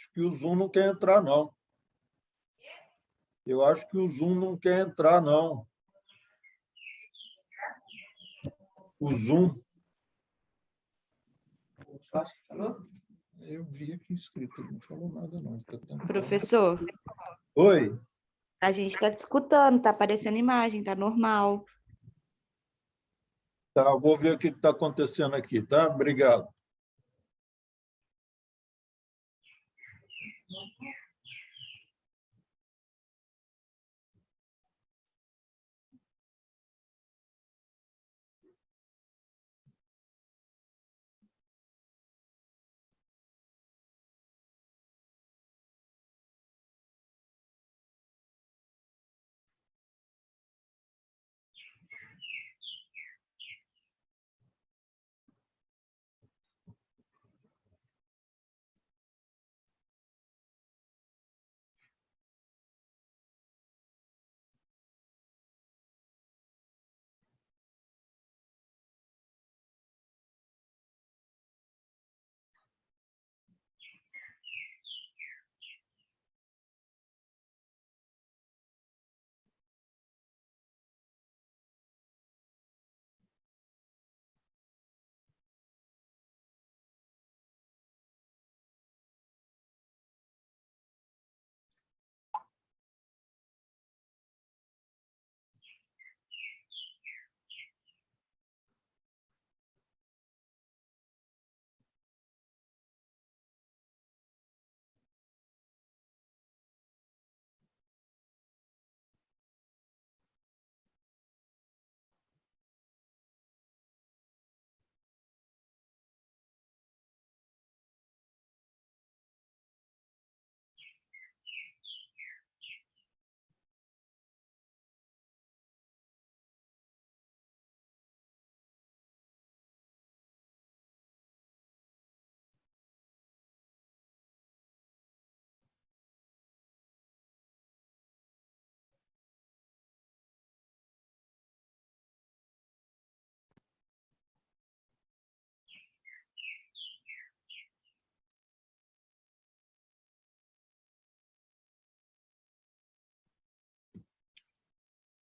Acho que o Zoom não quer entrar, não. Eu acho que o Zoom não quer entrar, não. O Zoom. Acho que falou. Eu vi aqui escrito, ele não falou nada, não. Professor, Oi. a gente está te escutando, está aparecendo imagem, está normal. Tá, eu vou ver o que está acontecendo aqui, tá? Obrigado.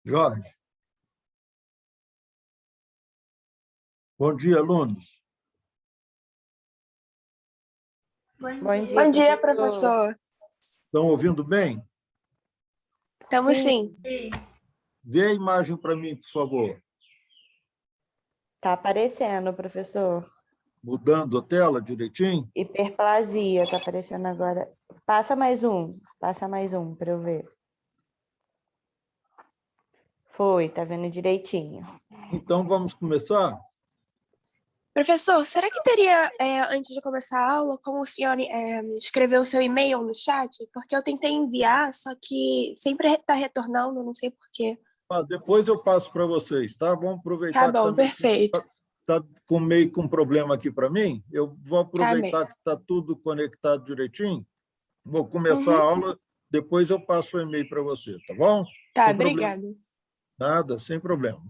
Jorge. Bom dia, alunos. Bom dia, professor. Estão ouvindo bem? Estamos sim. Vê a imagem para mim, por favor. Está aparecendo, professor. Mudando a tela direitinho? Hiperplasia está aparecendo agora. Passa mais um para eu ver. Foi, tá vendo direitinho. Então, vamos começar? Professor, será que teria, antes de começar a aula, como o senhor escrever o seu e-mail no chat? Porque eu tentei enviar, só que sempre está retornando, não sei por quê. Depois eu passo para vocês, tá? Vamos aproveitar Tá bom, perfeito. Está meio com problema aqui para mim. Eu vou aproveitar que está tudo conectado direitinho. Vou começar a aula, depois eu passo o e-mail para você, tá bom? Tá, Sem obrigado. Nada, sem problema.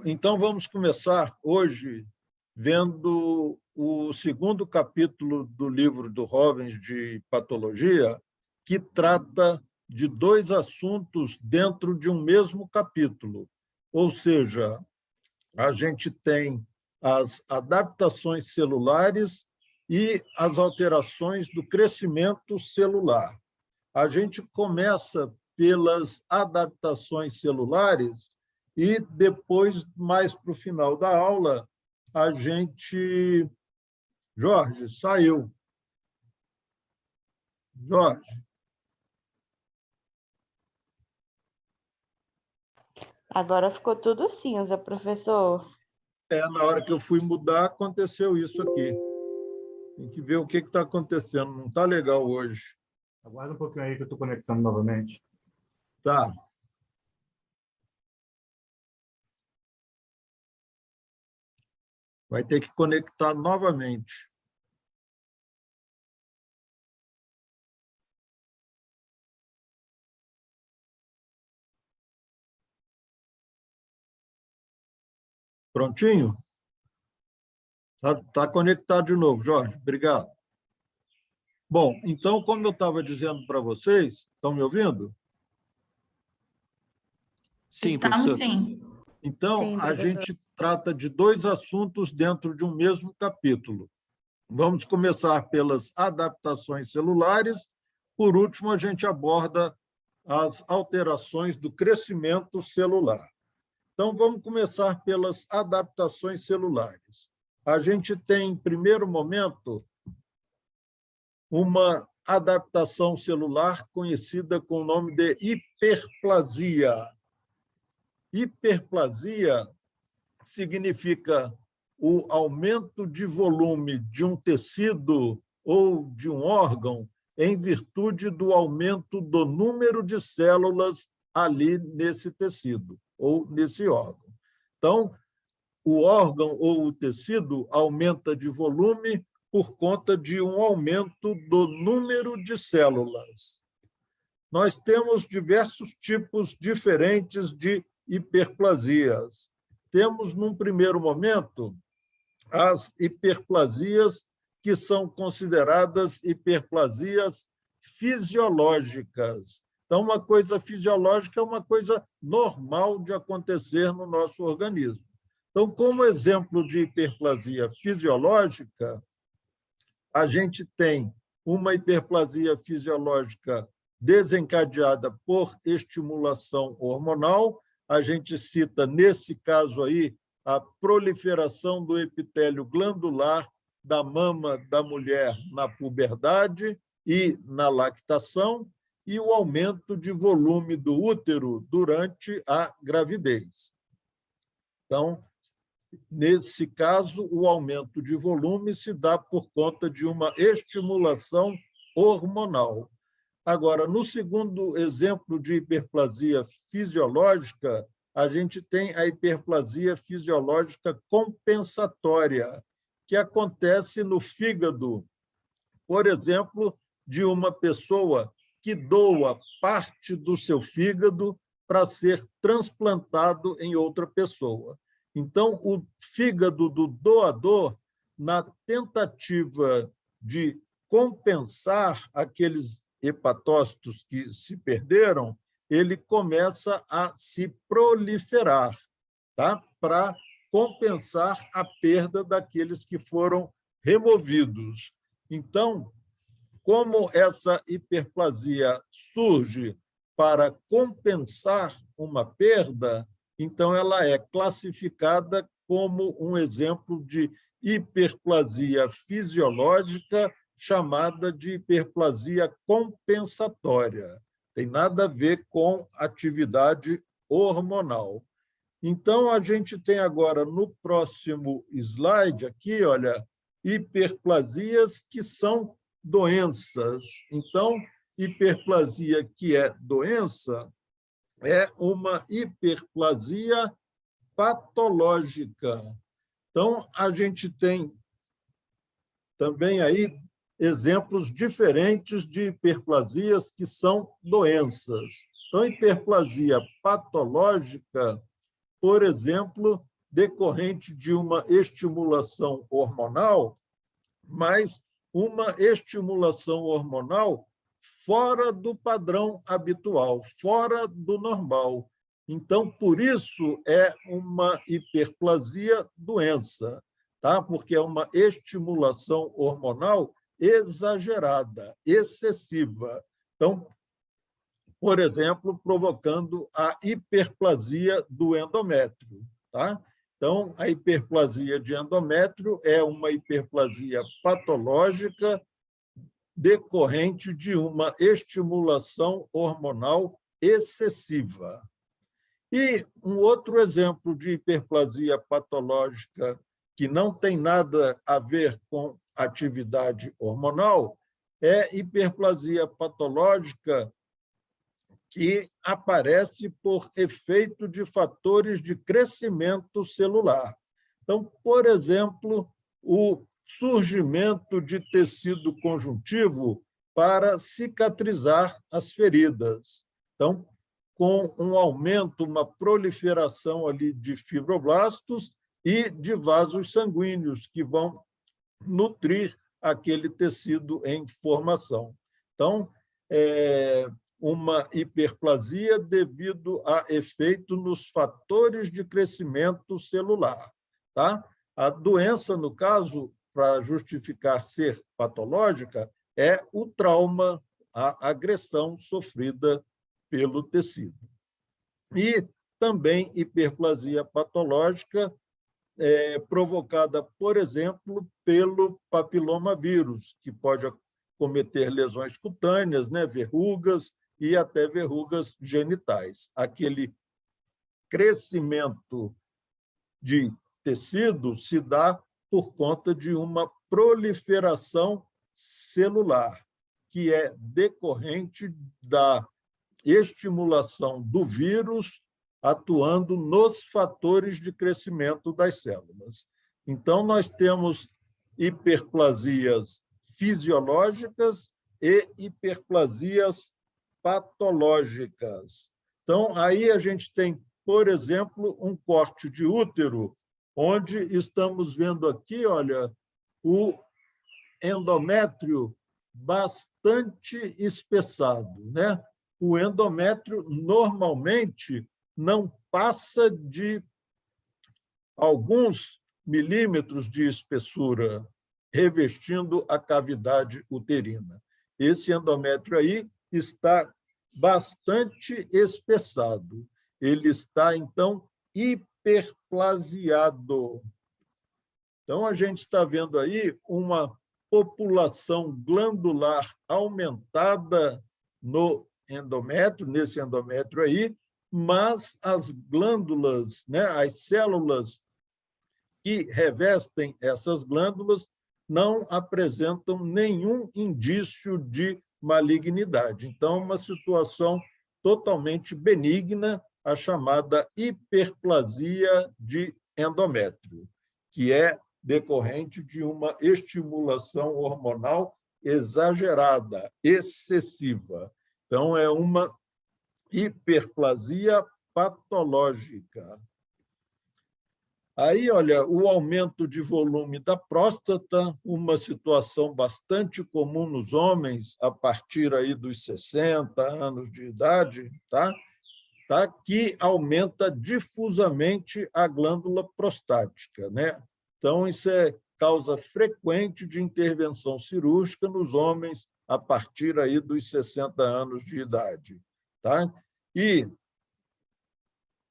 Então, vamos começar hoje vendo o segundo capítulo do livro do Robbins de Patologia, que trata de dois assuntos dentro de um mesmo capítulo. Ou seja, a gente tem as adaptações celulares e as alterações do crescimento celular. A gente começa pelas adaptações celulares e depois, mais para o final da aula, a gente... Jorge, saiu. Jorge. Agora ficou tudo cinza, professor. Na hora que eu fui mudar, aconteceu isso aqui. Tem que ver o que está acontecendo. Não está legal hoje. Aguarda um pouquinho aí que eu estou conectando novamente. Tá. Vai ter que conectar novamente. Prontinho? Tá conectado de novo, Jorge. Obrigado. Bom, então, como eu estava dizendo para vocês, estão me ouvindo? Sim, Estamos professor. sim. Então, Sim, a professor. gente trata de dois assuntos dentro de um mesmo capítulo. Vamos começar pelas adaptações celulares. Por último, a gente aborda as alterações do crescimento celular. Então, vamos começar pelas adaptações celulares. A gente tem, em primeiro momento, uma adaptação celular conhecida com o nome de hiperplasia. Hiperplasia significa o aumento de volume de um tecido ou de um órgão em virtude do aumento do número de células ali nesse tecido ou nesse órgão. Então, o órgão ou o tecido aumenta de volume por conta de um aumento do número de células. Nós temos diversos tipos diferentes de hiperplasias. Temos, num primeiro momento, as hiperplasias que são consideradas hiperplasias fisiológicas. Então, uma coisa fisiológica é uma coisa normal de acontecer no nosso organismo. Então, como exemplo de hiperplasia fisiológica, a gente tem uma hiperplasia fisiológica desencadeada por estimulação hormonal. A gente cita, nesse caso aí, a proliferação do epitélio glandular da mama da mulher na puberdade e na lactação e o aumento de volume do útero durante a gravidez. Então, nesse caso, o aumento de volume se dá por conta de uma estimulação hormonal. Agora, no segundo exemplo de hiperplasia fisiológica, a gente tem a hiperplasia fisiológica compensatória, que acontece no fígado, por exemplo, de uma pessoa que doa parte do seu fígado para ser transplantado em outra pessoa. Então, o fígado do doador, na tentativa de compensar aqueles hepatócitos que se perderam, ele começa a se proliferar, tá? Para compensar a perda daqueles que foram removidos. Então, como essa hiperplasia surge para compensar uma perda, então ela é classificada como um exemplo de hiperplasia fisiológica chamada de hiperplasia compensatória. Tem nada a ver com atividade hormonal. Então, a gente tem agora, no próximo slide, aqui, olha, hiperplasias que são doenças. Então, hiperplasia que é doença é uma hiperplasia patológica. Então, a gente tem também aí exemplos diferentes de hiperplasias que são doenças. Então, hiperplasia patológica, por exemplo, decorrente de uma estimulação hormonal, mas uma estimulação hormonal fora do padrão habitual, fora do normal. Então, por isso, é uma hiperplasia doença, tá? Porque é uma estimulação hormonal exagerada, excessiva. Então, por exemplo, provocando a hiperplasia do endométrio, tá? Então, a hiperplasia de endométrio é uma hiperplasia patológica decorrente de uma estimulação hormonal excessiva. E um outro exemplo de hiperplasia patológica que não tem nada a ver com atividade hormonal é hiperplasia patológica que aparece por efeito de fatores de crescimento celular. Então, por exemplo, o surgimento de tecido conjuntivo para cicatrizar as feridas. Então, com um aumento, uma proliferação ali de fibroblastos e de vasos sanguíneos que vão nutrir aquele tecido em formação. Então, uma hiperplasia devido a efeito nos fatores de crescimento celular. Tá? A doença, no caso, para justificar ser patológica, é o trauma, a agressão sofrida pelo tecido. E também hiperplasia patológica provocada, por exemplo, pelo papilomavírus, que pode cometer lesões cutâneas, né, verrugas e até verrugas genitais. Aquele crescimento de tecido se dá por conta de uma proliferação celular, que é decorrente da estimulação do vírus atuando nos fatores de crescimento das células. Então, nós temos hiperplasias fisiológicas e hiperplasias patológicas. Então, aí a gente tem, por exemplo, um corte de útero, onde estamos vendo aqui, olha, o endométrio bastante espessado, né? O endométrio normalmente não passa de alguns milímetros de espessura, revestindo a cavidade uterina. Esse endométrio aí está bastante espessado. Ele está, então, hiperplasiado. Então, a gente está vendo aí uma população glandular aumentada no endométrio, nesse endométrio aí, mas as glândulas, né, as células que revestem essas glândulas não apresentam nenhum indício de malignidade. Então, uma situação totalmente benigna, a chamada hiperplasia de endométrio, que é decorrente de uma estimulação hormonal exagerada, excessiva. Então, é uma hiperplasia patológica. Aí, olha, o aumento de volume da próstata, uma situação bastante comum nos homens a partir aí dos 60 anos de idade, tá? Que aumenta difusamente a glândula prostática, né? Então, isso é causa frequente de intervenção cirúrgica nos homens a partir aí dos 60 anos de idade, tá? E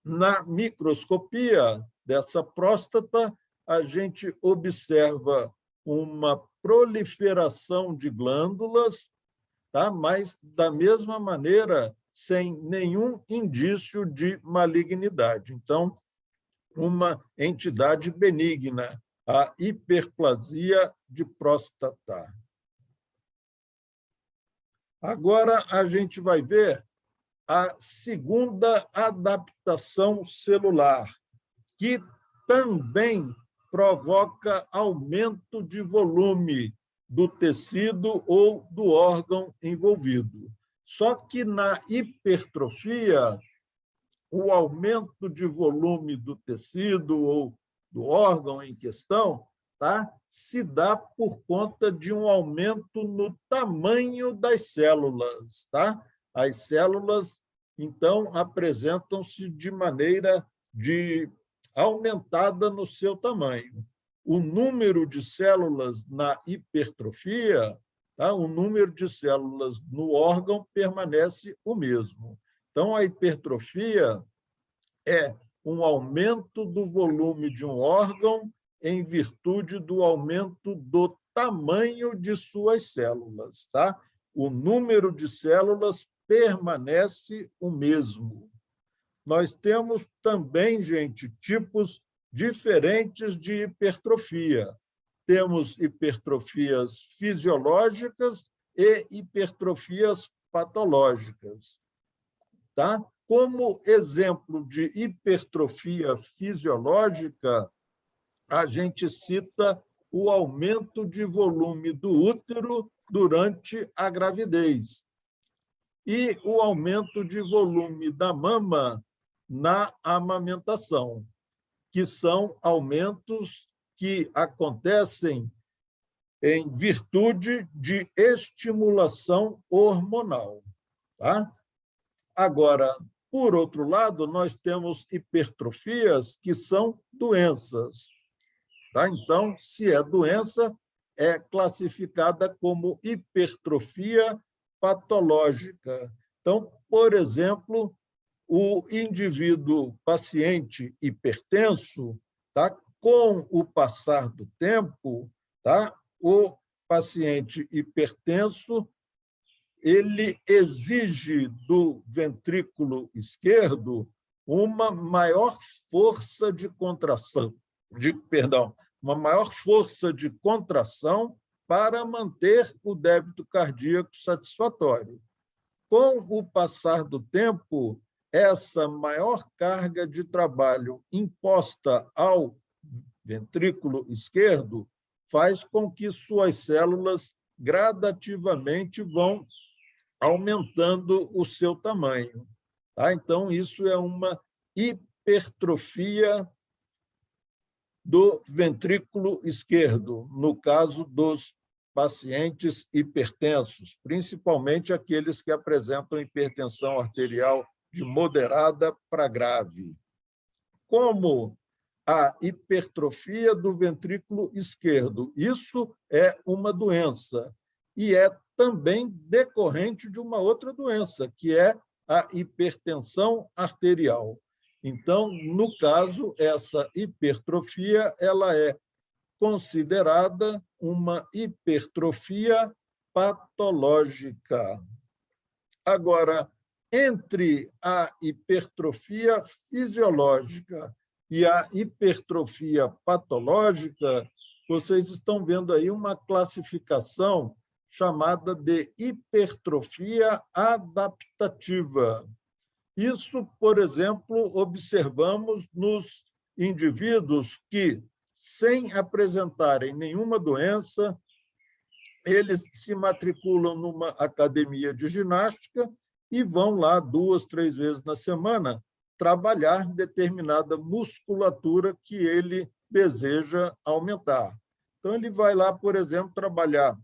na microscopia dessa próstata, a gente observa uma proliferação de glândulas, tá? Mas, da mesma maneira, sem nenhum indício de malignidade. Então, uma entidade benigna, a hiperplasia de próstata. Agora, a gente vai ver a segunda adaptação celular, que também provoca aumento de volume do tecido ou do órgão envolvido. Só que na hipertrofia, o aumento de volume do tecido ou do órgão em questão, tá, se dá por conta de um aumento no tamanho das células. Tá? As células, então, apresentam-se de maneira aumentada no seu tamanho. O número de células na hipertrofia, tá? O número de células no órgão permanece o mesmo. Então, a hipertrofia é um aumento do volume de um órgão em virtude do aumento do tamanho de suas células. Tá? O número de células permanece o mesmo. Nós temos também, gente, tipos diferentes de hipertrofia. Temos hipertrofias fisiológicas e hipertrofias patológicas. Tá? Como exemplo de hipertrofia fisiológica, a gente cita o aumento de volume do útero durante a gravidez e o aumento de volume da mama na amamentação, que são aumentos que acontecem em virtude de estimulação hormonal. Tá? Agora, por outro lado, nós temos hipertrofias que são doenças. Tá? Então, se é doença, é classificada como hipertrofia patológica. Então, por exemplo, o indivíduo paciente hipertenso, tá? Com o passar do tempo, tá? O paciente hipertenso ele exige do ventrículo esquerdo uma maior força de contração, uma maior força de contração para manter o débito cardíaco satisfatório. Com o passar do tempo, essa maior carga de trabalho imposta ao ventrículo esquerdo faz com que suas células gradativamente vão aumentando o seu tamanho. Tá? Então, isso é uma hipertrofia do ventrículo esquerdo, no caso dos pacientes hipertensos, principalmente aqueles que apresentam hipertensão arterial de moderada para grave. Como a hipertrofia do ventrículo esquerdo, isso é uma doença e é também decorrente de uma outra doença, que é a hipertensão arterial. Então, no caso, essa hipertrofia ela é considerada uma hipertrofia patológica. Agora, entre a hipertrofia fisiológica e a hipertrofia patológica, vocês estão vendo aí uma classificação chamada de hipertrofia adaptativa. Isso, por exemplo, observamos nos indivíduos que, sem apresentarem nenhuma doença, eles se matriculam numa academia de ginástica e vão lá 2, 3 vezes na semana trabalhar determinada musculatura que ele deseja aumentar. Então, ele vai lá, por exemplo, trabalhar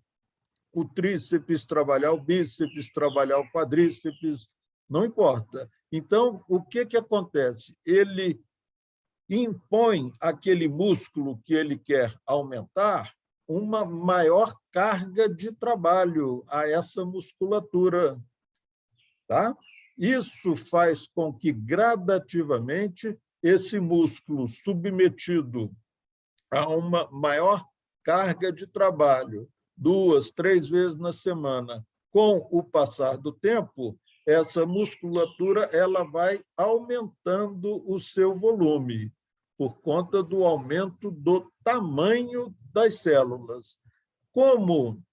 o tríceps, trabalhar o bíceps, trabalhar o quadríceps, não importa. Então, o que acontece? Ele impõe àquele músculo que ele quer aumentar uma maior carga de trabalho a essa musculatura. Tá? Isso faz com que, gradativamente, esse músculo submetido a uma maior carga de trabalho, 2, 3 vezes na semana, com o passar do tempo, essa musculatura ela vai aumentando o seu volume, por conta do aumento do tamanho das células. Como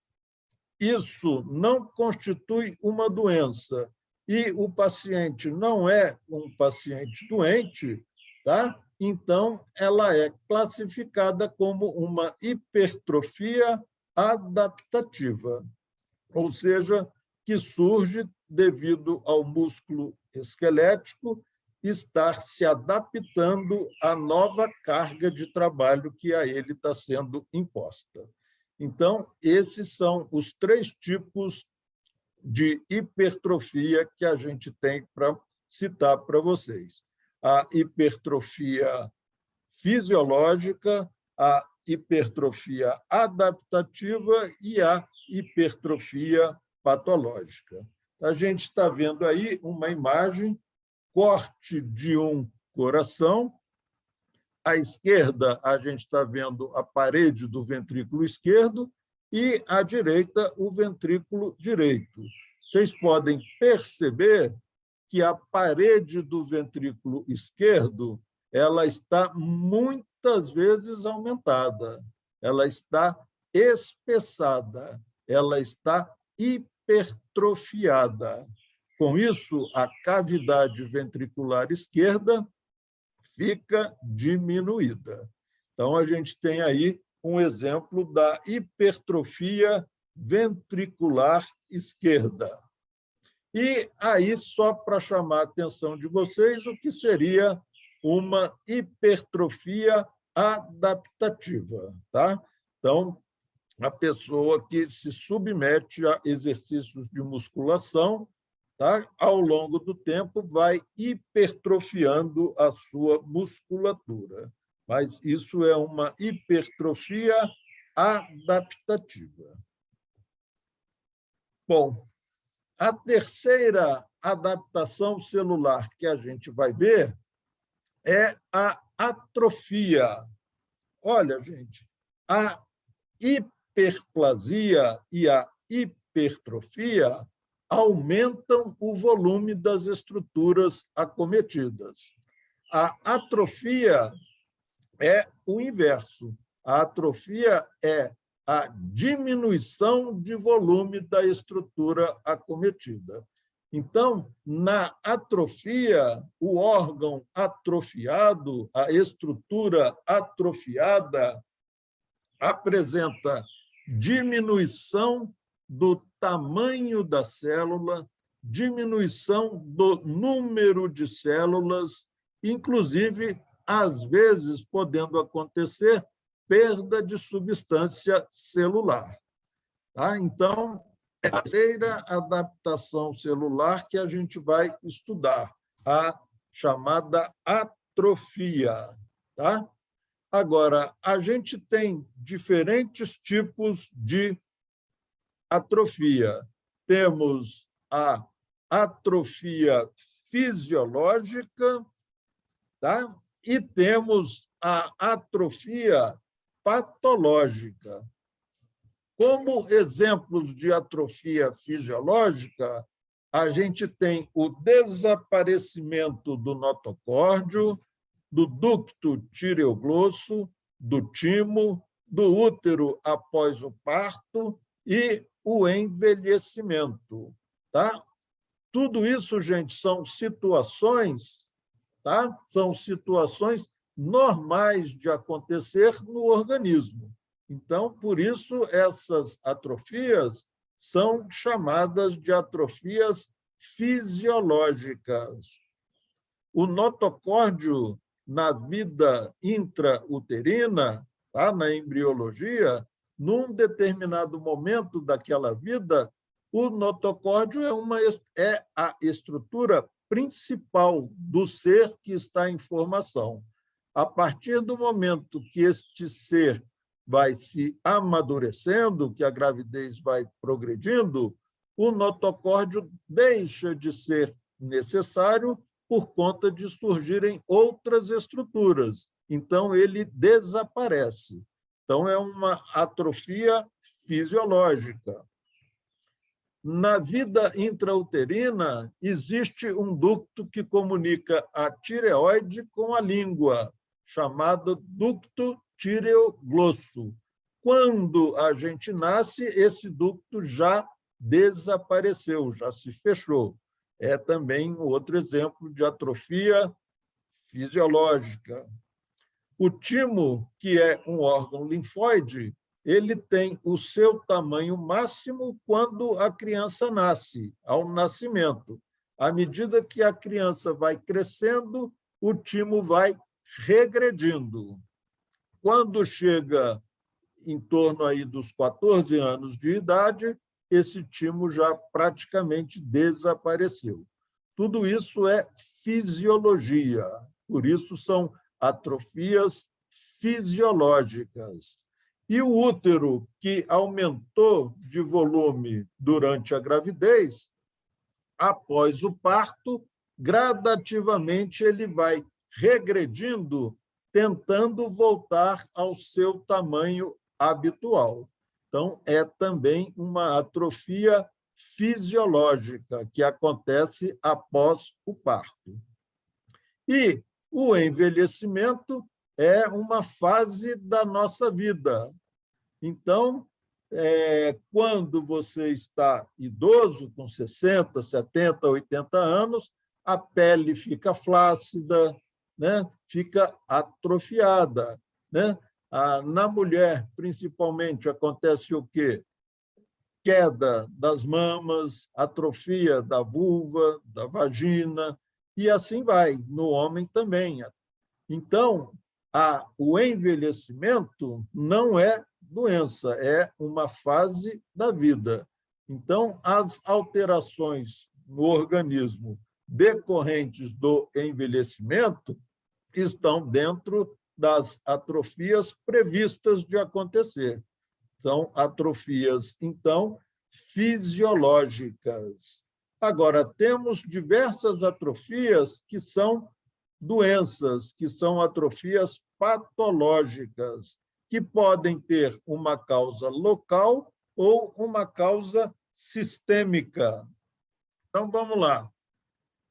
isso não constitui uma doença e o paciente não é um paciente doente, tá? Então, ela é classificada como uma hipertrofia adaptativa, ou seja, que surge devido ao músculo esquelético estar se adaptando à nova carga de trabalho que a ele está sendo imposta. Então, esses são os 3 tipos de hipertrofia que a gente tem para citar para vocês. A hipertrofia fisiológica, a hipertrofia adaptativa e a hipertrofia patológica. A gente está vendo aí uma imagem, corte de um coração. À esquerda, a gente está vendo a parede do ventrículo esquerdo e à direita, o ventrículo direito. Vocês podem perceber que a parede do ventrículo esquerdo ela está muitas vezes aumentada, ela está espessada, ela está hipertrofiada. Com isso, a cavidade ventricular esquerda fica diminuída. Então, a gente tem aí um exemplo da hipertrofia ventricular esquerda. E aí, só para chamar a atenção de vocês, o que seria uma hipertrofia adaptativa. Tá? Então, a pessoa que se submete a exercícios de musculação, tá? Ao longo do tempo, vai hipertrofiando a sua musculatura. Mas isso é uma hipertrofia adaptativa. Bom, a terceira adaptação celular que a gente vai ver é a atrofia. Olha, gente, a hiperplasia e a hipertrofia aumentam o volume das estruturas acometidas. A atrofia é o inverso. A atrofia é a diminuição de volume da estrutura acometida. Então, na atrofia, o órgão atrofiado, a estrutura atrofiada, apresenta diminuição do tamanho da célula, diminuição do número de células, inclusive, às vezes, podendo acontecer perda de substância celular. Tá? Então, é a terceira adaptação celular que a gente vai estudar, a chamada atrofia. Tá? Agora, a gente tem diferentes tipos de atrofia. Temos a atrofia fisiológica, tá? E temos a atrofia patológica. Como exemplos de atrofia fisiológica, a gente tem o desaparecimento do notocórdio, do ducto tireoglosso, do timo, do útero após o parto e o envelhecimento. Tá? Tudo isso, gente, são situações, tá? São situações normais de acontecer no organismo. Então, por isso, essas atrofias são chamadas de atrofias fisiológicas. O notocórdio, na vida intrauterina, tá? Na embriologia, num determinado momento daquela vida, o notocórdio é a estrutura principal do ser que está em formação. A partir do momento que este ser vai se amadurecendo, que a gravidez vai progredindo, o notocórdio deixa de ser necessário por conta de surgirem outras estruturas. Então, ele desaparece. Então, é uma atrofia fisiológica. Na vida intrauterina, existe um ducto que comunica a tireoide com a língua, chamado ducto tireoglosso. Quando a gente nasce, esse ducto já desapareceu, já se fechou. É também outro exemplo de atrofia fisiológica. O timo, que é um órgão linfóide, ele tem o seu tamanho máximo quando a criança nasce, ao nascimento. À medida que a criança vai crescendo, o timo vai regredindo. Quando chega em torno aí dos 14 anos de idade, esse timo já praticamente desapareceu. Tudo isso é fisiologia, por isso são atrofias fisiológicas. E o útero, que aumentou de volume durante a gravidez, após o parto, gradativamente ele vai regredindo, tentando voltar ao seu tamanho habitual. Então, é também uma atrofia fisiológica que acontece após o parto. E o envelhecimento é uma fase da nossa vida. Então, quando você está idoso, com 60, 70, 80 anos, a pele fica flácida, né? Fica atrofiada. Né? Na mulher, principalmente, acontece o quê? Queda das mamas, atrofia da vulva, da vagina, e assim vai, no homem também. Então, o envelhecimento não é doença, é uma fase da vida. Então, as alterações no organismo decorrentes do envelhecimento estão dentro das atrofias previstas de acontecer. São atrofias, então, fisiológicas. Agora, temos diversas atrofias que são doenças, que são atrofias patológicas, que podem ter uma causa local ou uma causa sistêmica. Então, vamos lá.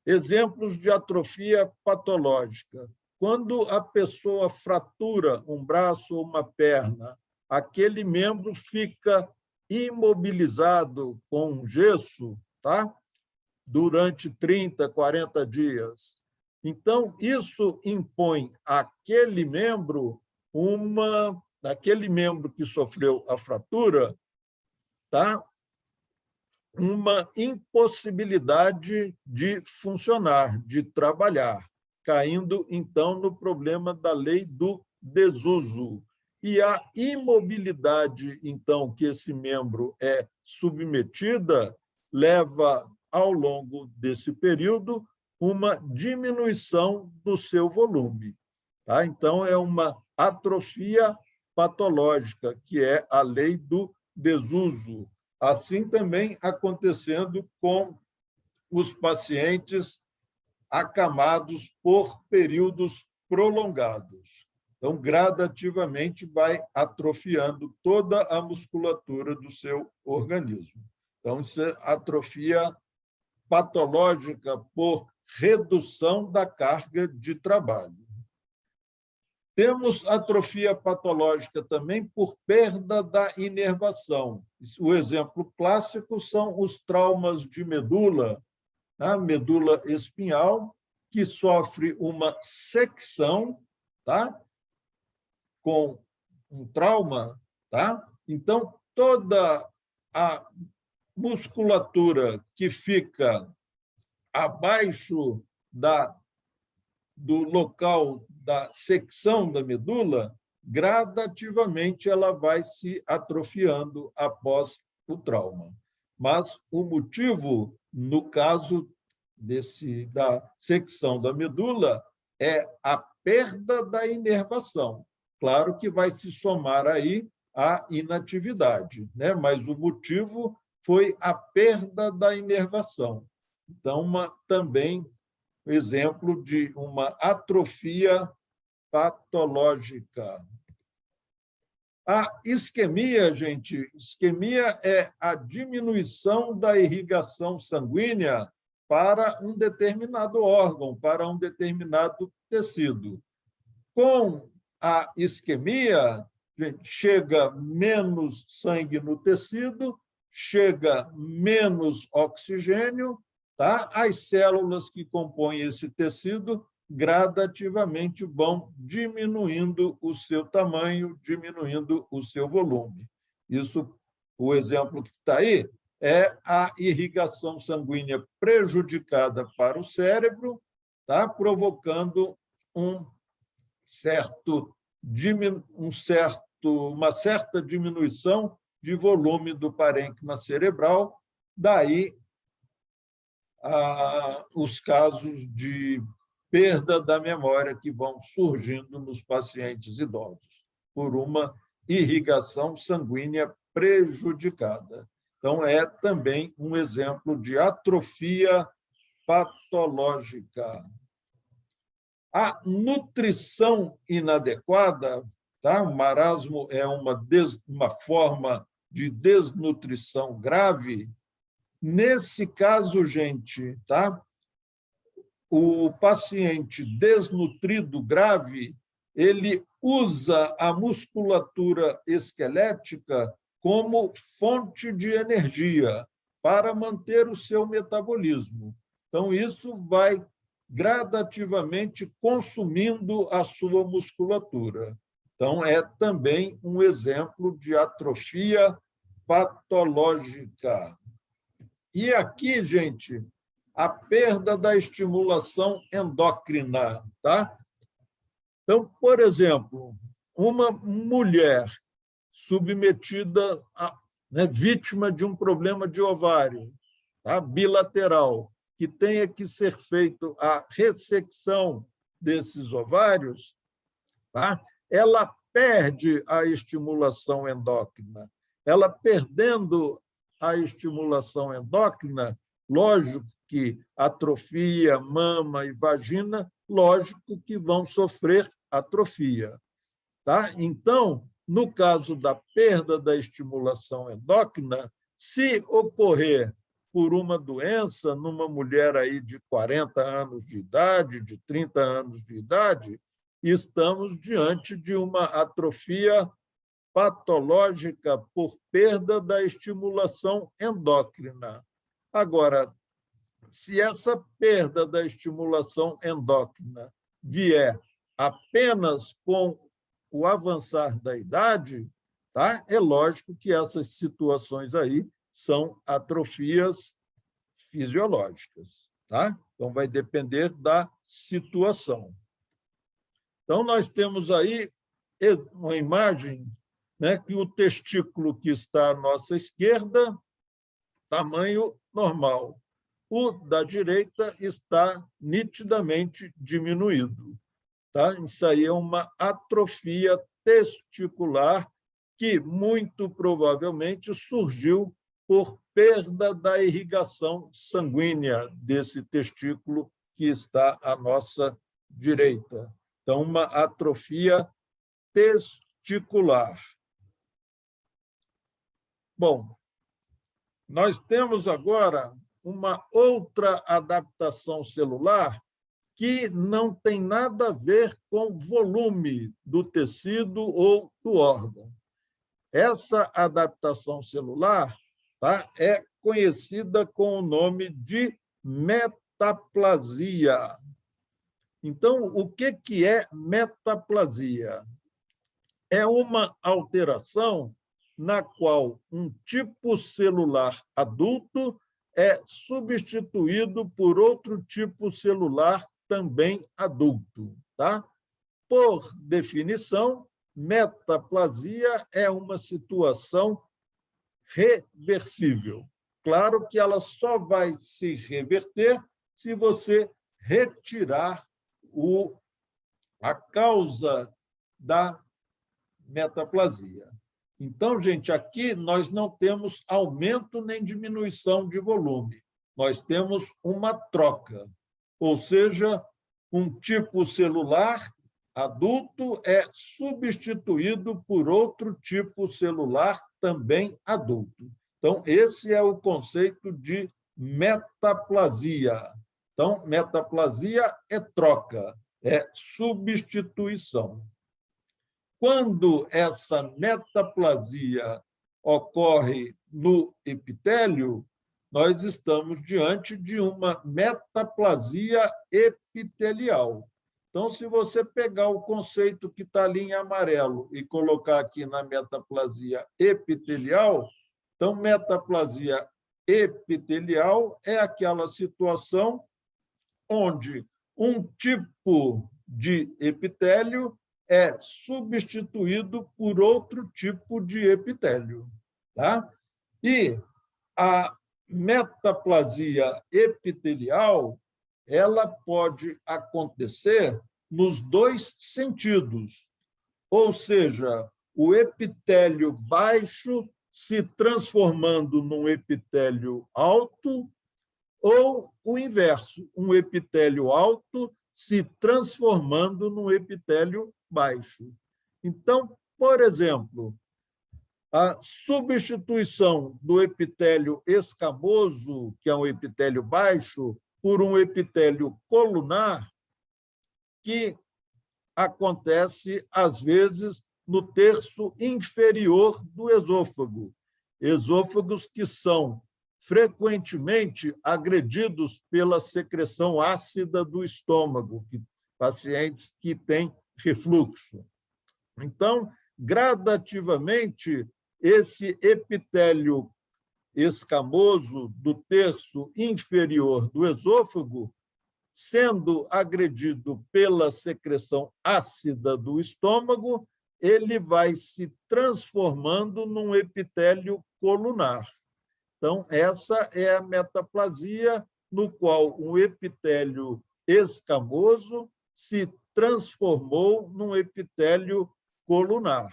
Exemplos de atrofia patológica. Quando a pessoa fratura um braço ou uma perna, aquele membro fica imobilizado com gesso, tá? Durante 30, 40 dias. Então, isso impõe àquele membro que sofreu a fratura, tá? Uma impossibilidade de funcionar, de trabalhar, caindo, então, no problema da lei do desuso. E a imobilidade, então, que esse membro é submetida, leva, ao longo desse período, uma diminuição do seu volume. Tá? Então, é uma atrofia patológica, que é a lei do desuso. Assim também acontecendo com os pacientes acamados por períodos prolongados. Então, gradativamente vai atrofiando toda a musculatura do seu organismo. Então, isso é atrofia patológica por redução da carga de trabalho. Temos atrofia patológica também por perda da inervação. O exemplo clássico são os traumas de medula, a medula espinhal, que sofre uma secção, tá? Com um trauma, tá? Então, toda a musculatura que fica abaixo do local da secção da medula, gradativamente ela vai se atrofiando após o trauma. Mas o motivo, no caso da secção da medula, é a perda da inervação. Claro que vai se somar aí a inatividade, né? Mas o motivo foi a perda da inervação. Então, também exemplo de uma atrofia patológica. A isquemia, gente, isquemia é a diminuição da irrigação sanguínea para um determinado órgão, para um determinado tecido. Com a isquemia, chega menos sangue no tecido, chega menos oxigênio, tá? As células que compõem esse tecido gradativamente vão diminuindo o seu tamanho, diminuindo o seu volume. Isso, o exemplo que está aí, é a irrigação sanguínea prejudicada para o cérebro, tá? Provocando uma certa diminuição de volume do parênquima cerebral, daí os casos de perda da memória que vão surgindo nos pacientes idosos, por uma irrigação sanguínea prejudicada. Então, é também um exemplo de atrofia patológica. A nutrição inadequada, tá? O marasmo é uma forma de desnutrição grave. Nesse caso, gente, tá? O paciente desnutrido grave, ele usa a musculatura esquelética como fonte de energia para manter o seu metabolismo. Então, isso vai gradativamente consumindo a sua musculatura. Então, é também um exemplo de atrofia patológica. E aqui, gente, a perda da estimulação endócrina, tá? Então, por exemplo, uma mulher submetida a, vítima de um problema de ovário, tá? Bilateral, que tenha que ser feito a ressecção desses ovários, tá? Ela perde a estimulação endócrina. Ela perdendo a estimulação endócrina, lógico que atrofia, mama e vagina, lógico que vão sofrer atrofia. Tá? Então, no caso da perda da estimulação endócrina, se ocorrer por uma doença numa mulher aí de 40 anos de idade, de 30 anos de idade, estamos diante de uma atrofia patológica por perda da estimulação endócrina. Agora, se essa perda da estimulação endócrina vier apenas com o avançar da idade, tá? É lógico que essas situações aí são atrofias fisiológicas, tá? Então, vai depender da situação. Então, nós temos aí uma imagem, né, que o testículo que está à nossa esquerda, tamanho normal. O da direita está nitidamente diminuído. Tá? Isso aí é uma atrofia testicular que, muito provavelmente, surgiu por perda da irrigação sanguínea desse testículo que está à nossa direita. Então, uma atrofia testicular. Bom, nós temos agora uma outra adaptação celular que não tem nada a ver com o volume do tecido ou do órgão. Essa adaptação celular, tá, é conhecida com o nome de metaplasia. Então, o que é metaplasia? É uma alteração na qual um tipo celular adulto é substituído por outro tipo celular também adulto. Tá? Por definição, metaplasia é uma situação reversível. Claro que ela só vai se reverter se você retirar a causa da metaplasia. Então, gente, aqui nós não temos aumento nem diminuição de volume. Nós temos uma troca, ou seja, um tipo celular adulto é substituído por outro tipo celular também adulto. Então, esse é o conceito de metaplasia. Então, metaplasia é troca, é substituição. Quando essa metaplasia ocorre no epitélio, nós estamos diante de uma metaplasia epitelial. Então, se você pegar o conceito que está ali em amarelo e colocar aqui na metaplasia epitelial, então, metaplasia epitelial é aquela situação onde um tipo de epitélio é substituído por outro tipo de epitélio. Tá? E a metaplasia epitelial ela pode acontecer nos dois sentidos, ou seja, o epitélio baixo se transformando num epitélio alto, ou o inverso, um epitélio alto se transformando num epitélio baixo. Então, por exemplo, a substituição do epitélio escamoso, que é um epitélio baixo, por um epitélio colunar, que acontece, às vezes, no terço inferior do esôfago. Esôfagos que são frequentemente agredidos pela secreção ácida do estômago, pacientes que têm refluxo. Então, gradativamente, esse epitélio escamoso do terço inferior do esôfago sendo agredido pela secreção ácida do estômago, ele vai se transformando num epitélio colunar. Então, essa é a metaplasia, no qual um epitélio escamoso se transformou num epitélio colunar.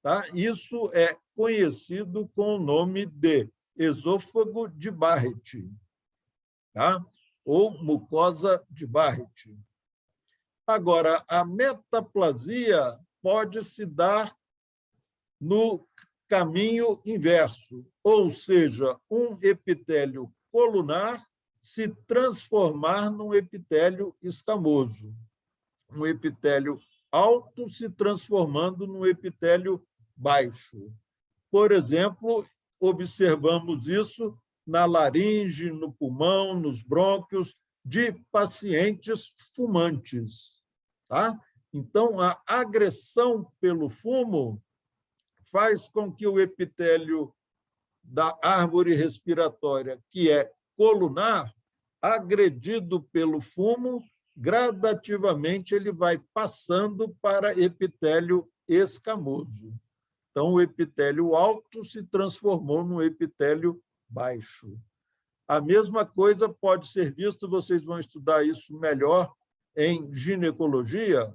Tá? Isso é conhecido com o nome de esôfago de Barrett, tá? Ou mucosa de Barrett. Agora, a metaplasia pode se dar no caminho inverso, ou seja, um epitélio colunar se transformar num epitélio escamoso, um epitélio alto se transformando num epitélio baixo. Por exemplo, observamos isso na laringe, no pulmão, nos brônquios de pacientes fumantes. Tá? Então, a agressão pelo fumo faz com que o epitélio da árvore respiratória, que é colunar, agredido pelo fumo, gradativamente ele vai passando para epitélio escamoso. Então, o epitélio alto se transformou no epitélio baixo. A mesma coisa pode ser vista, vocês vão estudar isso melhor em ginecologia,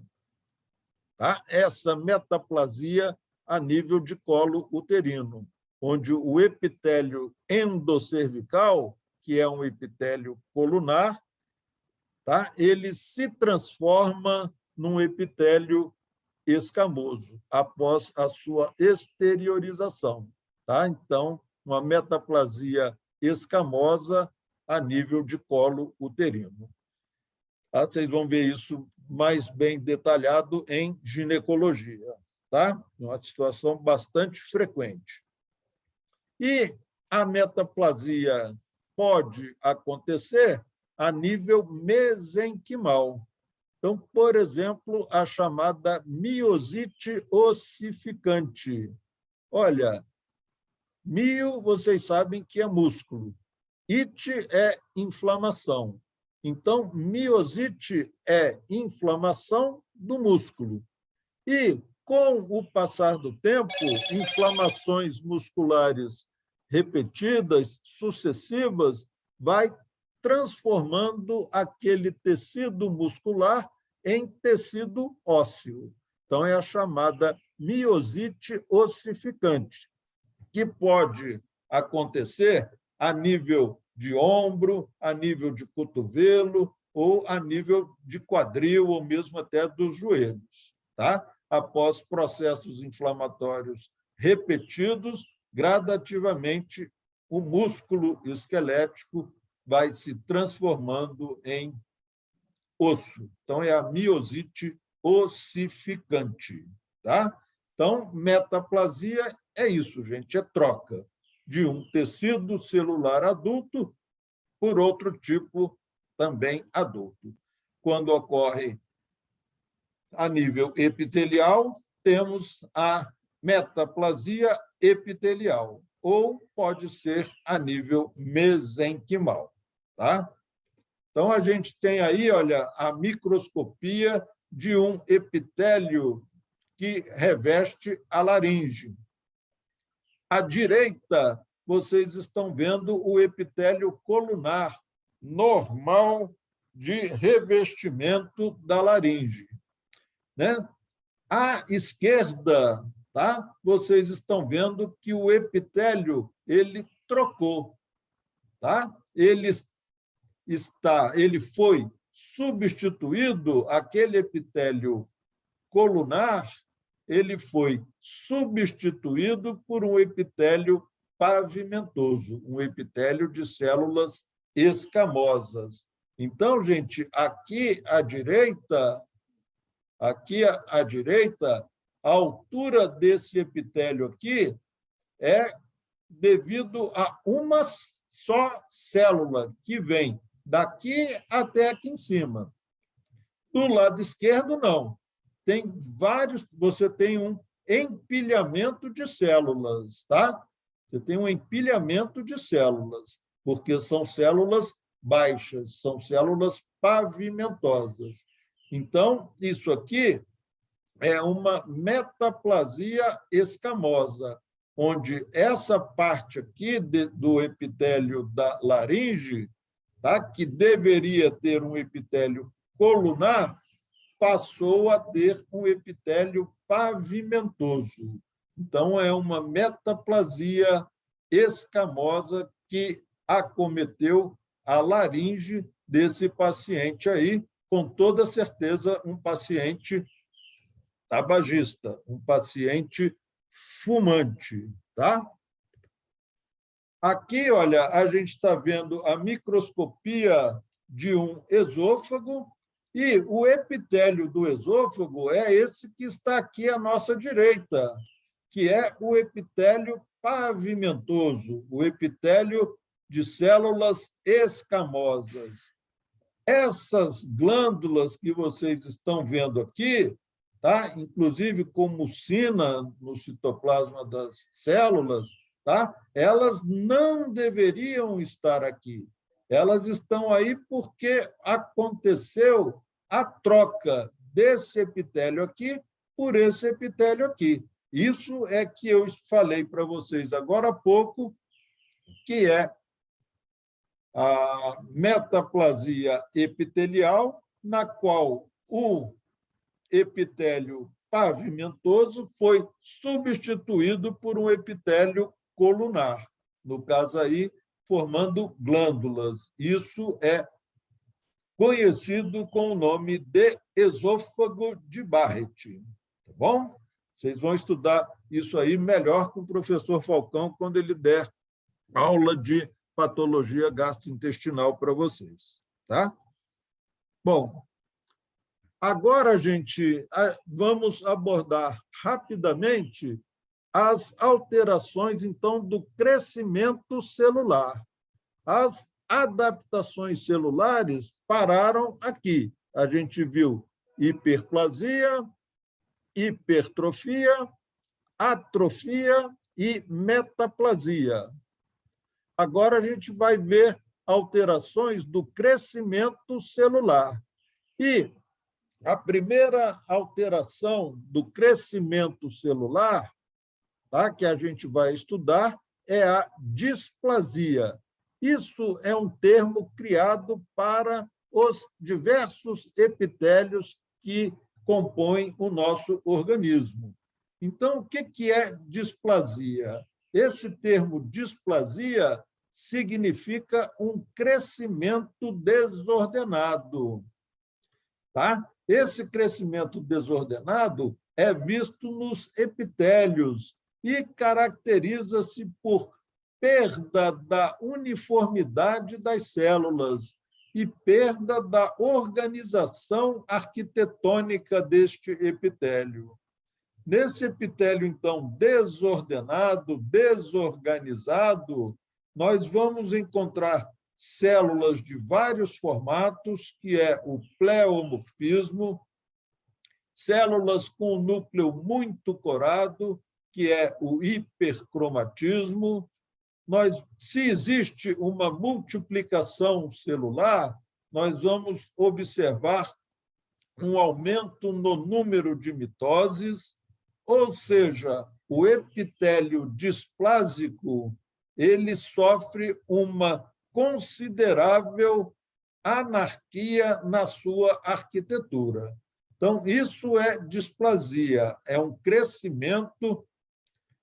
tá? Essa metaplasia a nível de colo uterino, onde o epitélio endocervical, que é um epitélio colunar, tá? Ele se transforma num epitélio escamoso após a sua exteriorização. Tá? Então, uma metaplasia escamosa a nível de colo uterino. Tá? Vocês vão ver isso mais bem detalhado em ginecologia. Tá? Uma situação bastante frequente. E a metaplasia pode acontecer a nível mesenquimal. Então, por exemplo, a chamada miosite ossificante. Olha, mio, vocês sabem que é músculo. Ite é inflamação. Então, miosite é inflamação do músculo. E, com o passar do tempo, inflamações musculares repetidas, sucessivas, vai transformando aquele tecido muscular em tecido ósseo. Então, é a chamada miosite ossificante, que pode acontecer a nível de ombro, a nível de cotovelo, ou a nível de quadril, ou mesmo até dos joelhos. Tá? Após processos inflamatórios repetidos, gradativamente, o músculo esquelético vai se transformando em osso. Então, é a miosite ossificante. Tá? Então, metaplasia é isso, gente, é troca de um tecido celular adulto por outro tipo também adulto. Quando ocorre a nível epitelial, temos a metaplasia epitelial, ou pode ser a nível mesenquimal. Tá? Então, a gente tem aí, olha, a microscopia de um epitélio que reveste a laringe. À direita, vocês estão vendo o epitélio colunar normal de revestimento da laringe. Né? À esquerda, tá? Vocês estão vendo que o epitélio ele trocou. Tá? Ele foi substituído, aquele epitélio colunar, ele foi substituído por um epitélio pavimentoso, um epitélio de células escamosas. Então, gente, aqui à direita, a altura desse epitélio aqui é devido a uma só célula que vem daqui até aqui em cima. Do lado esquerdo, não. Tem vários, você tem um empilhamento de células, tá? Você tem um empilhamento de células, porque são células baixas, são células pavimentosas. Então, isso aqui é uma metaplasia escamosa, onde essa parte aqui do epitélio da laringe, tá, que deveria ter um epitélio colunar, passou a ter um epitélio pavimentoso. Então, é uma metaplasia escamosa que acometeu a laringe desse paciente aí, com toda certeza um paciente tabagista, um paciente fumante, tá? Aqui, olha, a gente está vendo a microscopia de um esôfago e o epitélio do esôfago é esse que está aqui à nossa direita, que é o epitélio pavimentoso, o epitélio de células escamosas. Essas glândulas que vocês estão vendo aqui, tá? Inclusive com mucina no citoplasma das células, tá? Elas não deveriam estar aqui. Elas estão aí porque aconteceu a troca desse epitélio aqui por esse epitélio aqui. Isso é que eu falei para vocês agora há pouco, que é a metaplasia epitelial, na qual o epitélio pavimentoso foi substituído por um epitélio colunar, no caso aí, formando glândulas. Isso é conhecido com o nome de esôfago de Barrett. Tá bom? Vocês vão estudar isso aí melhor com o professor Falcão quando ele der aula de patologia gastrointestinal para vocês. Tá? Bom, agora, gente, vamos abordar rapidamente as alterações, então, do crescimento celular. As adaptações celulares pararam aqui. A gente viu hiperplasia, hipertrofia, atrofia e metaplasia. Agora a gente vai ver alterações do crescimento celular. E a primeira alteração do crescimento celular, tá, que a gente vai estudar, é a displasia. Isso é um termo criado para os diversos epitélios que compõem o nosso organismo. Então, o que é displasia? Esse termo displasia significa um crescimento desordenado. Tá? Esse crescimento desordenado é visto nos epitélios e caracteriza-se por perda da uniformidade das células e perda da organização arquitetônica deste epitélio. Nesse epitélio, então, desordenado, desorganizado, nós vamos encontrar células de vários formatos, que é o pleomorfismo, células com núcleo muito corado, que é o hipercromatismo. Se existe uma multiplicação celular, nós vamos observar um aumento no número de mitoses, ou seja, o epitélio displásico ele sofre uma considerável anarquia na sua arquitetura. Então, isso é displasia, é um crescimento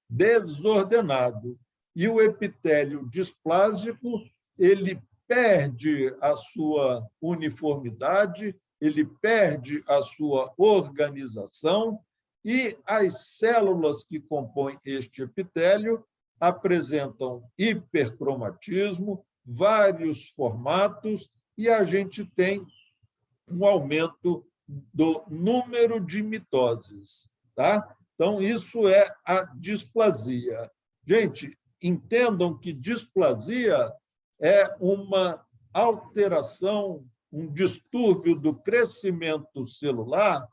desordenado. E o epitélio displásico, ele perde a sua uniformidade, ele perde a sua organização e as células que compõem este epitélio apresentam hipercromatismo, vários formatos, e a gente tem um aumento do número de mitoses. Tá? Então, isso é a displasia. Gente, entendam que displasia é uma alteração, um distúrbio do crescimento celular,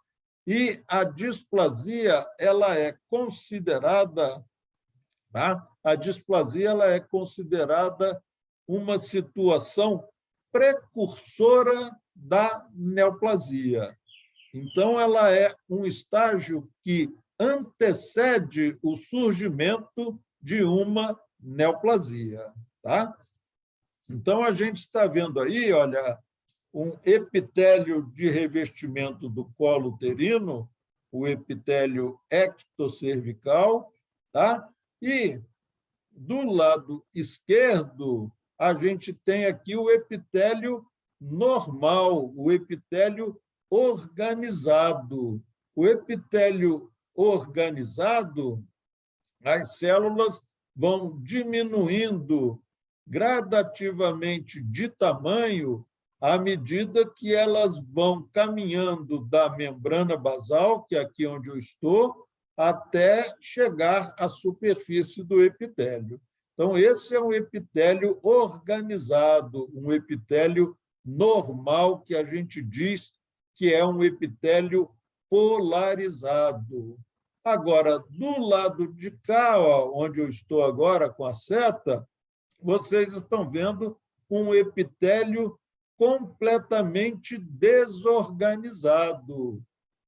e a displasia ela é considerada, tá? A displasia ela é considerada uma situação precursora da neoplasia. Então, ela é um estágio que antecede o surgimento de uma neoplasia. Tá? Então, a gente está vendo aí, olha, um epitélio de revestimento do colo uterino, o epitélio ectocervical, tá? E do lado esquerdo, a gente tem aqui o epitélio normal, o epitélio organizado. O epitélio organizado, as células vão diminuindo gradativamente de tamanho à medida que elas vão caminhando da membrana basal, que é aqui onde eu estou, até chegar à superfície do epitélio. Então, esse é um epitélio organizado, um epitélio normal, que a gente diz que é um epitélio polarizado. Agora, do lado de cá, ó, onde eu estou agora com a seta, vocês estão vendo um epitélio completamente desorganizado.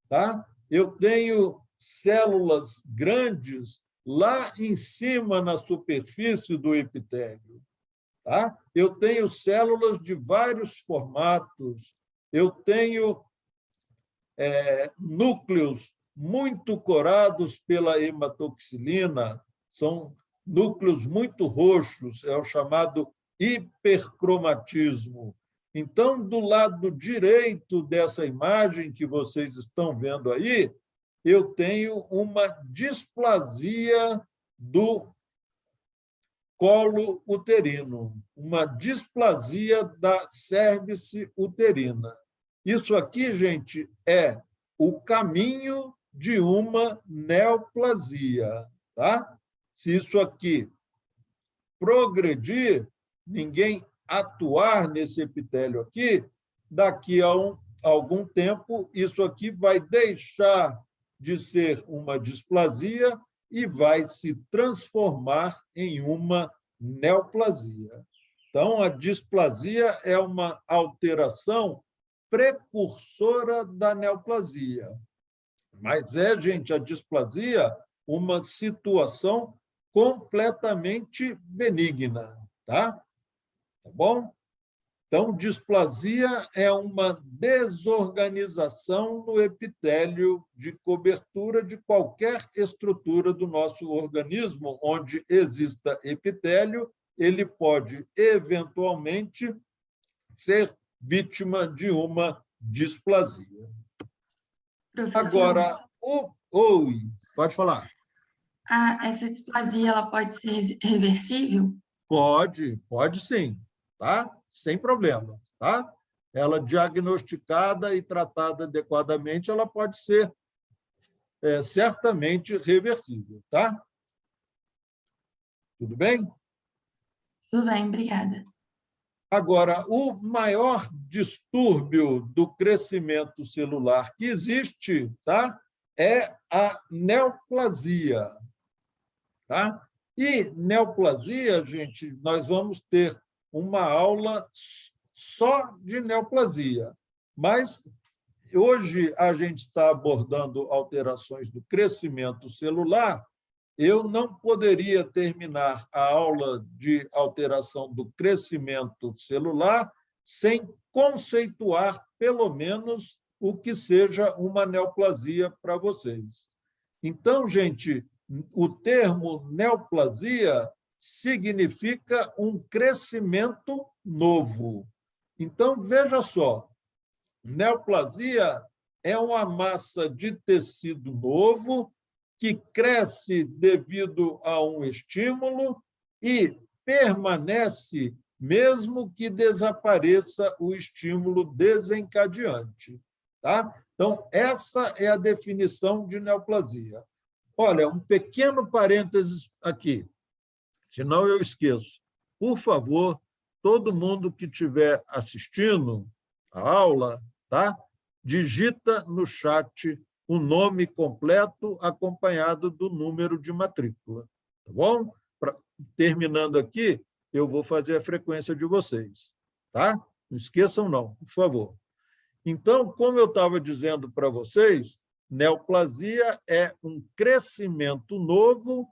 Tá? Eu tenho células grandes lá em cima na superfície do epitélio. Tá? Eu tenho células de vários formatos, eu tenho núcleos muito corados pela hematoxilina, são núcleos muito roxos, é o chamado hipercromatismo. Então, do lado direito dessa imagem que vocês estão vendo aí, eu tenho uma displasia do colo uterino, uma displasia da cérvice uterina. Isso aqui, gente, é o caminho de uma neoplasia. Tá? Se isso aqui progredir, ninguém atuar nesse epitélio aqui, daqui a algum tempo, isso aqui vai deixar de ser uma displasia e vai se transformar em uma neoplasia. Então, a displasia é uma alteração precursora da neoplasia. Mas é, gente, a displasia uma situação completamente benigna, tá? Tá bom? Então, displasia é uma desorganização no epitélio de cobertura de qualquer estrutura do nosso organismo, onde exista epitélio, ele pode, eventualmente, ser vítima de uma displasia. Professor, Agora, pode falar. essa displasia ela pode ser reversível? Pode sim, tá? Sem problema, tá? Ela diagnosticada e tratada adequadamente, ela pode ser certamente reversível, tá? Tudo bem? Tudo bem, obrigada. Agora, o maior distúrbio do crescimento celular que existe, tá? É a neoplasia, tá? E neoplasia, gente, nós vamos ter uma aula só de neoplasia, mas hoje a gente está abordando alterações do crescimento celular. Eu não poderia terminar a aula de alteração do crescimento celular sem conceituar, pelo menos, o que seja uma neoplasia para vocês. Então, gente, o termo neoplasia significa um crescimento novo. Então, veja só, neoplasia é uma massa de tecido novo que cresce devido a um estímulo e permanece mesmo que desapareça o estímulo desencadeante. Tá? Então, essa é a definição de neoplasia. Olha, um pequeno parênteses aqui, senão eu esqueço. Por favor, todo mundo que estiver assistindo a aula, tá? Digita no chat o nome completo acompanhado do número de matrícula. Tá bom? Terminando aqui, eu vou fazer a frequência de vocês. Tá? Não esqueçam, não, por favor. Então, como eu estava dizendo para vocês, neoplasia é um crescimento novo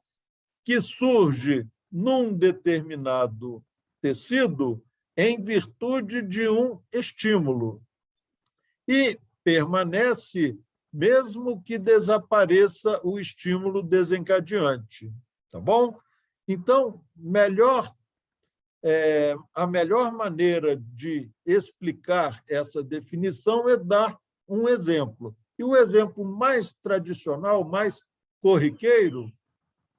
que surge num determinado tecido em virtude de um estímulo e permanece mesmo que desapareça o estímulo desencadeante, tá bom? Então, a melhor maneira de explicar essa definição é dar um exemplo. E o exemplo mais tradicional, mais corriqueiro,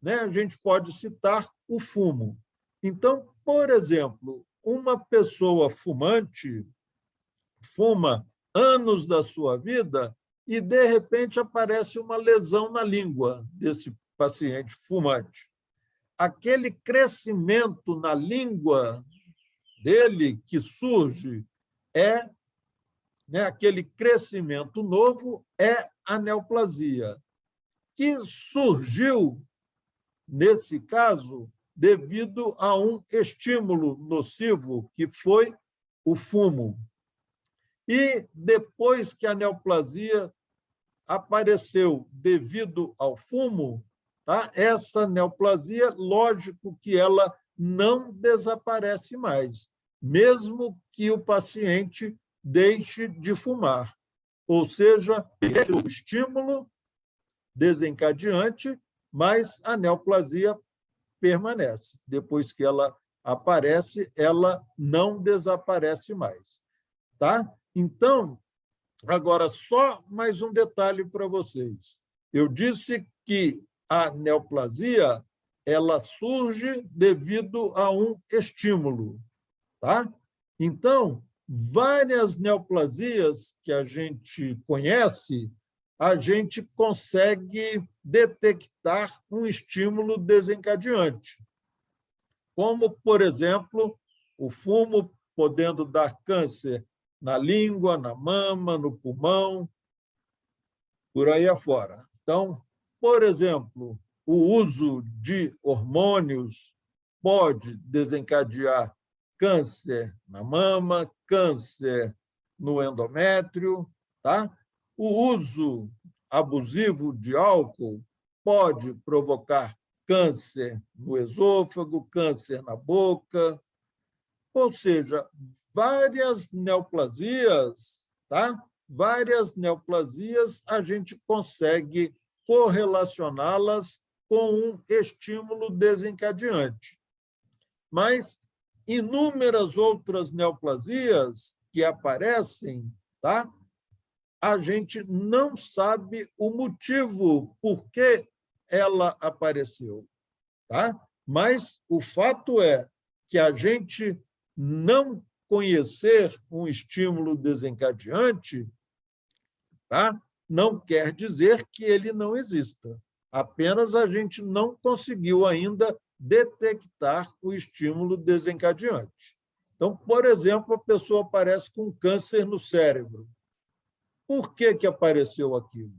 né, a gente pode citar o fumo. Então, por exemplo, uma pessoa fumante fuma anos da sua vida e, de repente, aparece uma lesão na língua desse paciente fumante. Aquele crescimento na língua dele que surge aquele crescimento novo é a neoplasia, que surgiu, nesse caso, devido a um estímulo nocivo, que foi o fumo. E depois que a neoplasia apareceu devido ao fumo, tá? Essa neoplasia, lógico que ela não desaparece mais, mesmo que o paciente deixe de fumar. Ou seja, o estímulo desencadeante, mas a neoplasia permanece. Depois que ela aparece, ela não desaparece mais. Tá? Então, agora, só mais um detalhe para vocês. Eu disse que a neoplasia ela surge devido a um estímulo. Tá? Então, várias neoplasias que a gente conhece, a gente consegue detectar um estímulo desencadeante, como, por exemplo, o fumo podendo dar câncer na língua, na mama, no pulmão, por aí afora. Então, por exemplo, o uso de hormônios pode desencadear câncer na mama, câncer no endométrio, tá? O uso abusivo de álcool pode provocar câncer no esôfago, câncer na boca, ou seja, várias neoplasias, tá? Várias neoplasias a gente consegue correlacioná-las com um estímulo desencadeante. Mas inúmeras outras neoplasias que aparecem, tá? A gente não sabe o motivo por que ela apareceu, tá? Mas o fato é que a gente não conhecer um estímulo desencadeante, tá? Não quer dizer que ele não exista. Apenas a gente não conseguiu ainda detectar o estímulo desencadeante. Então, por exemplo, a pessoa aparece com câncer no cérebro. Por que apareceu aquilo?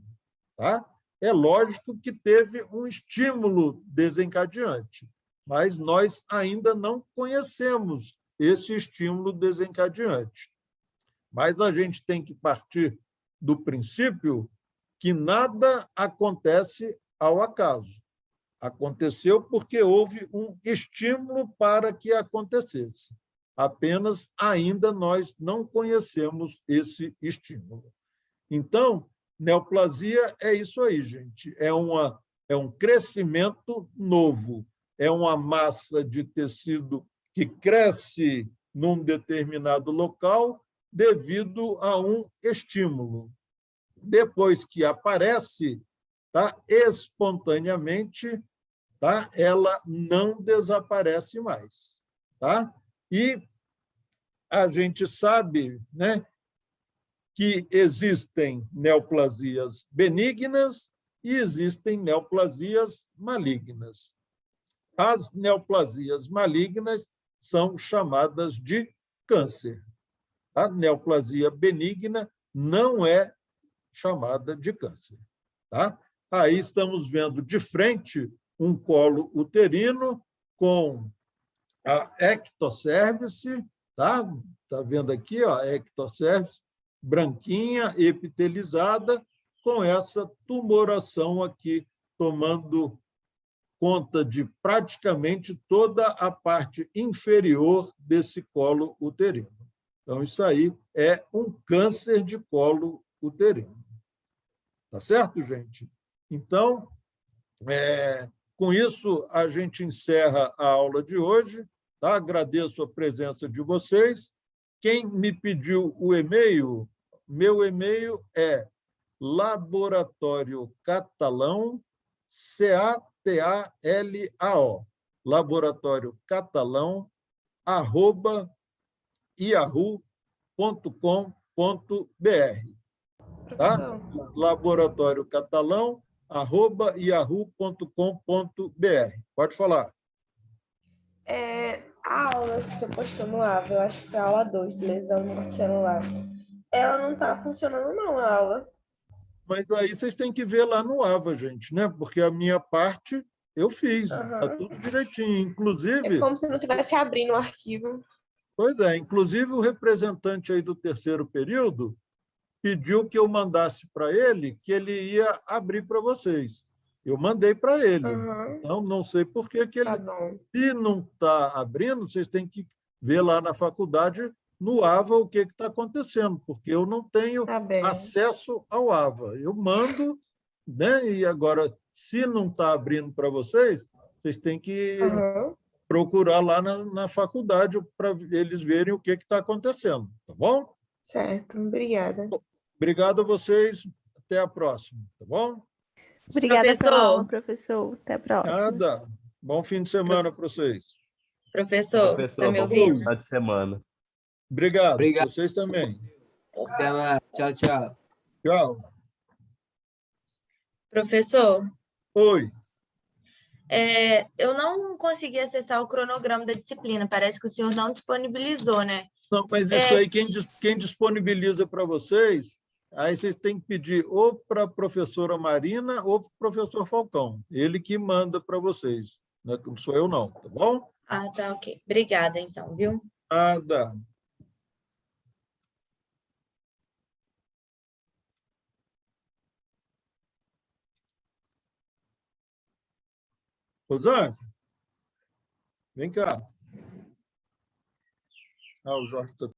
Tá? É lógico que teve um estímulo desencadeante, mas nós ainda não conhecemos esse estímulo desencadeante. Mas a gente tem que partir do princípio que nada acontece ao acaso. Aconteceu porque houve um estímulo para que acontecesse. Apenas ainda nós não conhecemos esse estímulo. Então, neoplasia é isso aí, gente. É um crescimento novo, é uma massa de tecido que cresce num determinado local devido a um estímulo. Depois que aparece, tá, espontaneamente, tá, ela não desaparece mais. Tá? E a gente sabe, né, que existem neoplasias benignas e existem neoplasias malignas. As neoplasias malignas são chamadas de câncer. A neoplasia benigna não é chamada de câncer. Tá? Aí estamos vendo de frente um colo uterino com a ectocervice, tá? Tá vendo aqui, ó, a ectocervice, branquinha, epitelizada, com essa tumoração aqui, tomando conta de praticamente toda a parte inferior desse colo uterino. Então, isso aí é um câncer de colo uterino. Tá certo, gente? Então, com isso, a gente encerra a aula de hoje. Tá? Agradeço a presença de vocês. Quem me pediu o e-mail, meu e-mail é laboratoriocatalão, CATALAO, laboratoriocatalão, @yahoo.com.br. Tá? laboratoriocatalão@yahoo.com.br. Pode falar. A aula que você postou no AVA, eu acho que é a aula 2 de lesão no celular. Ela não está funcionando, não, a aula. Mas aí vocês têm que ver lá no AVA, gente, né? Porque a minha parte eu fiz, está tudo direitinho. É Inclusive, como se não estivesse abrindo o arquivo. pois é, inclusive o representante aí do terceiro período pediu que eu mandasse para ele que ele ia abrir para vocês. Eu mandei para ele. Então, não sei por que ele... Tá bom. Se não está abrindo, vocês têm que ver lá na faculdade, no AVA, o que está acontecendo, porque eu não tenho Tá bem. acesso ao AVA. Eu mando, né? E agora, se não está abrindo para vocês, vocês têm que procurar lá na faculdade para eles verem o que está acontecendo. Tá bom? Certo, obrigada. Obrigado a vocês. Até a próxima. Tá bom? Obrigada pela aula, professor. Até a próxima. Nada. Bom fim de semana para vocês. Professor, tá me ouvindo? Oi. de semana. Obrigado. Obrigado. Vocês também. Até mais. Tchau, tchau. Tchau. Professor, Oi. eu não consegui acessar o cronograma da disciplina. Parece que o senhor não disponibilizou, né? Não, mas isso aí, quem disponibiliza para vocês, aí vocês têm que pedir ou para a professora Marina ou para o professor Falcão. Ele que manda para vocês. Não sou eu, não. Tá bom? Ah, tá, ok. Obrigada, então, viu? Nada. Rosângela, vem cá. Ah, o Jorge está